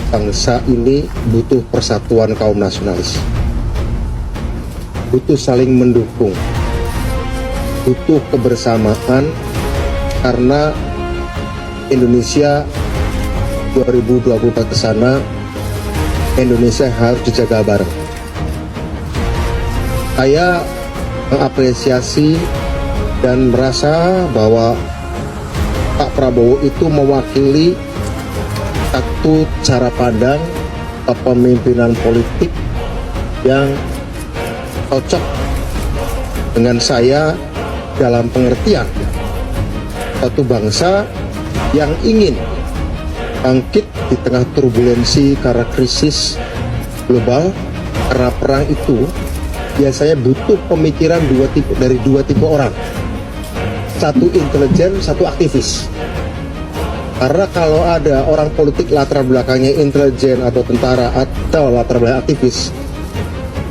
bangsa ini butuh persatuan kaum nasionalis, butuh saling mendukung, butuh kebersamaan, karena Indonesia 2024 ke sana, Indonesia harus dijaga bareng. Saya mengapresiasi dan merasa bahwa Pak Prabowo itu mewakili satu cara pandang kepemimpinan politik yang cocok dengan saya dalam pengertian satu bangsa yang ingin bangkit di tengah turbulensi karena krisis global. Karena perang itu biasanya butuh pemikiran dari dua tipe orang, satu intelijen, satu aktivis. Karena kalau ada orang politik latar belakangnya intelijen atau tentara atau latar belakang aktivis,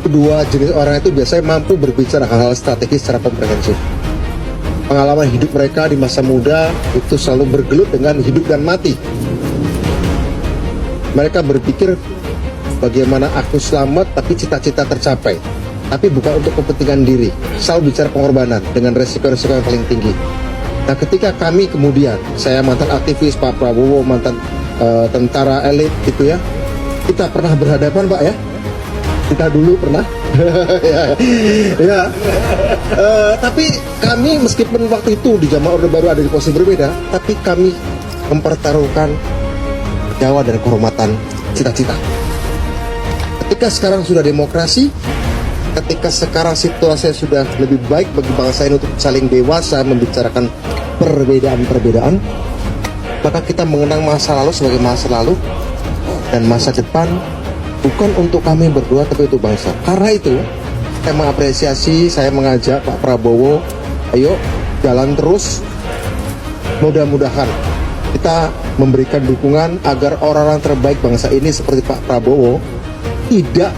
kedua jenis orang itu biasanya mampu berbicara hal-hal strategis secara komprehensif. Pengalaman hidup mereka di masa muda itu selalu bergelut dengan hidup dan mati. Mereka berpikir bagaimana aku selamat tapi cita-cita tercapai, tapi bukan untuk kepentingan diri. Selalu bicara pengorbanan dengan resiko-resiko yang paling tinggi. Nah, ketika kami kemudian, saya mantan aktivis, Pak Prabowo mantan tentara elit gitu ya, kita pernah berhadapan Pak ya, kita dulu pernah ya, tapi kami meskipun waktu itu di zaman Orde Baru ada di posisi berbeda, tapi kami mempertaruhkan nyawa dan kehormatan cita-cita. Ketika sekarang sudah demokrasi, ketika sekarang situasi sudah lebih baik bagi bangsa ini untuk saling dewasa membicarakan perbedaan-perbedaan, maka kita mengenang masa lalu sebagai masa lalu dan masa depan bukan untuk kami berdua tapi untuk bangsa. Karena itu saya mengapresiasi, saya mengajak Pak Prabowo, ayo jalan terus, mudah-mudahan kita memberikan dukungan agar orang-orang terbaik bangsa ini seperti Pak Prabowo tidak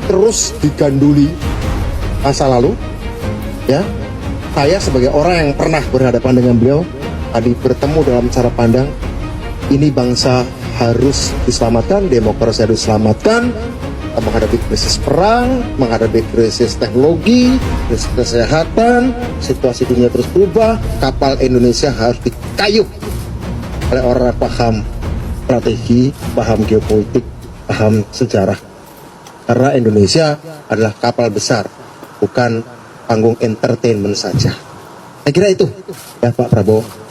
terus diganduli masa lalu ya. Saya sebagai orang yang pernah berhadapan dengan beliau tadi bertemu dalam cara pandang ini bangsa harus diselamatkan, demokrasi harus diselamatkan, menghadapi krisis perang, menghadapi krisis teknologi, krisis kesehatan, situasi dunia terus berubah, kapal Indonesia harus dikayuh oleh orang paham strategi, paham geopolitik, paham sejarah. Karena Indonesia adalah kapal besar, bukan panggung entertainment saja. Saya kira itu ya Pak Prabowo.